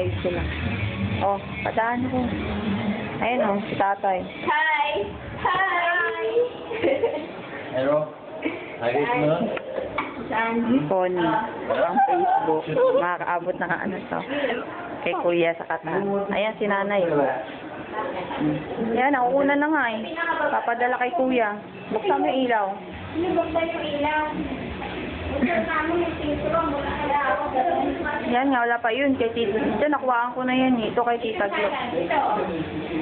Nag-aayos sila. Oh, padaan ko. Ayun oh, si tatay. Hi! Hi! Hello? Ayos mo? Saan? Pony. Ang Facebook. Makakaabot na ano to. Kay kuya sa kata. Ayan si nanay. Yan, nauuna na nga eh. Papadala kay kuya. Buksan mo yung ilaw. Sinibuksan yung ilaw. Buksan namin yung sintro. Mula kaya ako. Yan nga, wala pa yun. Kay tita. Ito, nakuhaan ko na yan eh. Ito kay tita Glo.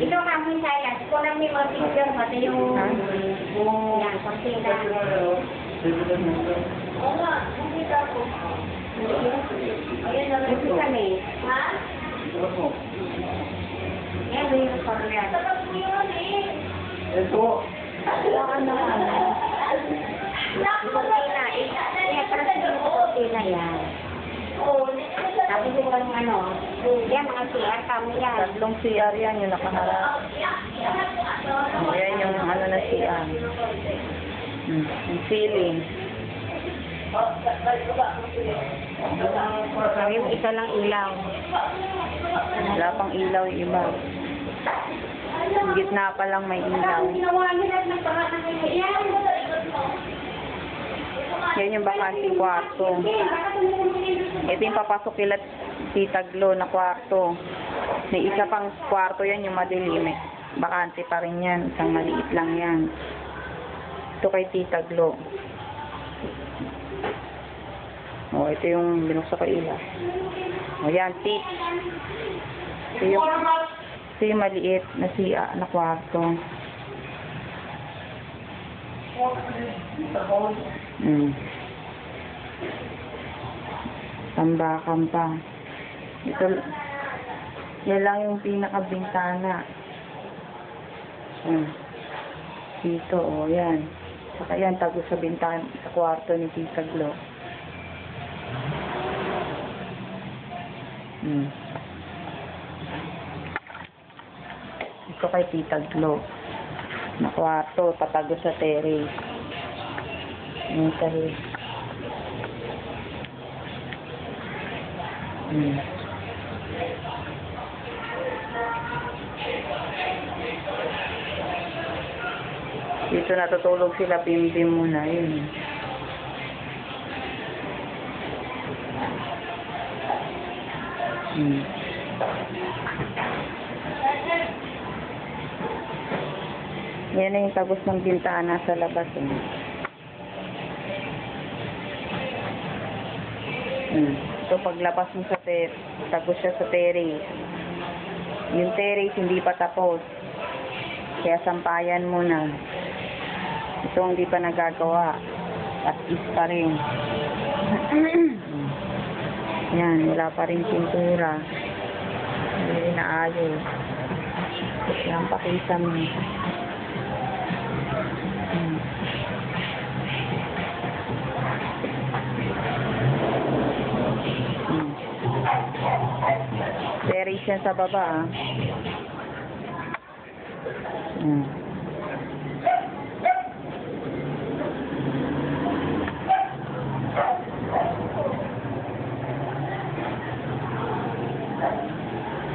Ito kami saya. Ito lang may mga picture. Pati yung... Yan, kontina. Oo nga, nakita ko. Ayan, nalito kami. Ha? Yan, may yung Korean. Sarap mo yun eh. Ito. Wala na ano. Kontina. Yan, parang yung kontina yan. Tapos yung ano. Yan, mga CR kami yan. Tatlong CR yan yung nakaharap. Ayan yung ano na CR. Yung ceiling. Yung isa lang ilaw. Wala pang ilaw yung iba. Yung gitna pa lang may ilaw. Yan yung bakante kwarto. Ito yung papasok kila Tita Glo na kwarto. May isa pang kwarto yan yung madilim. Bakante pa rin yan. Isang maliit lang yan. Ito kay Tita Glo. O, ito yung binuksan ko ilaw. O, yan, tip. Ito yung maliit na na kwarto. Tambakan pa. Ito, yan lang yung pinakabintana. Dito, o, yan. Saka yan, tago sa bintana, sa kwarto ni Tita Glo. Ito kay Tita Glo. Na kwarto, patago sa terrace. Yung terrace. Dito natutulog sila, Bim-Bim muna. Yun. Yan na yung tagos ng bintana sa labas. So paglabas mo sa tagos siya sa terrace. Yung terrace hindi pa tapos. Kaya sampayan mo na. Ito hindi pa nagagawa. At is pa rin. Yan, wala pa rin pintura. Hindi naayos. Yan, pakita mo. Terrace yan sa baba.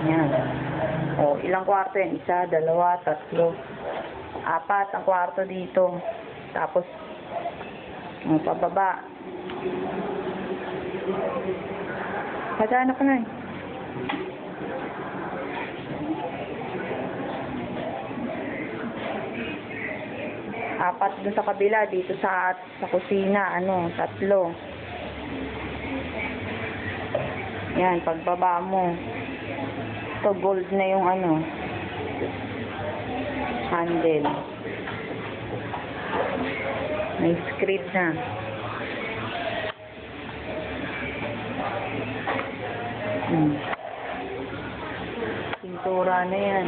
Yan. O, ilang kwarto yan? Isa, dalawa, tatlo, apat ang kwarto dito. Tapos, pababa. Kasana ka na eh. Apat doon sa kabila, dito sa kusina, tatlo. Yan, pagbaba mo. Ito, gold na yung handle. May script na. Pintura na yan.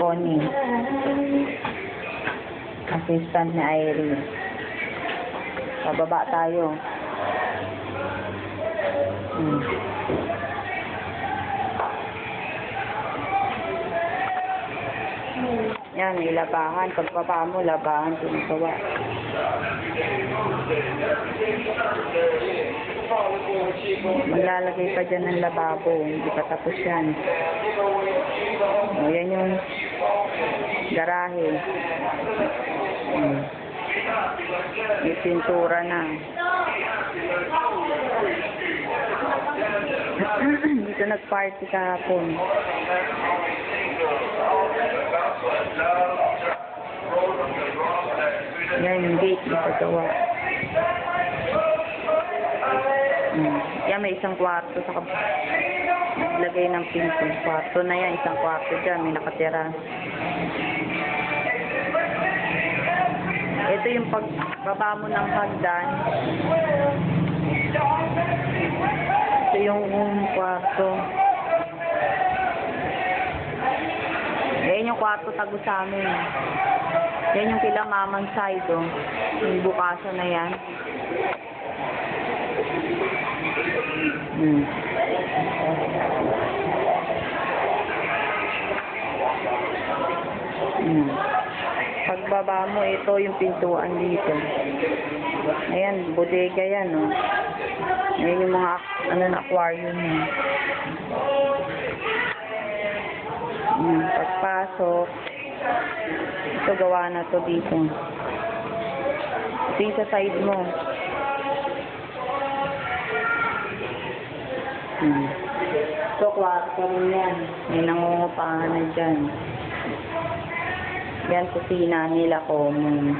Connie. Assistant ni Irene. Pababa tayo. Hmm. Yan, may labahan. Pagbaba mo, labahan, pinagawa. Maglalagay pa dyan ng lababo. Hindi pa tapos yan. O, yan yung garahe. May pintura na. Dito nag-party kahapon. Yan yung gate na pagawa. Yan, may isang kwarto sa lagay ng pinto. Kwarto na yan, isang kwarto dyan, may nakatira. Ito yung pagbaba mo ng hagdan. Ito yung kwarto. Yan yung kwarto tago sa amin. Yan yung kila mamang side, oh. Yung bukasan na yan. Pagbaba mo, ito yung pintuan dito. Ayan, bodega yan, oh. Ayan yung mga, aquarium yan. Pagpasok, ito gawa na to dito. Ito yung sa side mo. Ito, kwarto rin yan. May nangungupahan na dyan. Yan, kusina nila common.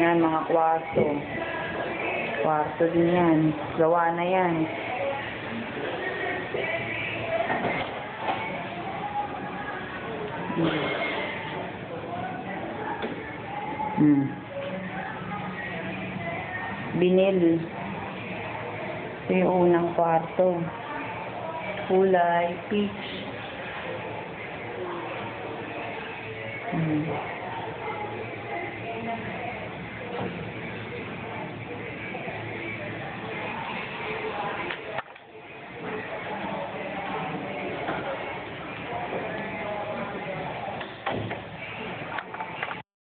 Yan, mga kwarto. Kwarto din yan. Gawa na yan. Binil. Ito yung unang kwarto. Kulay peach.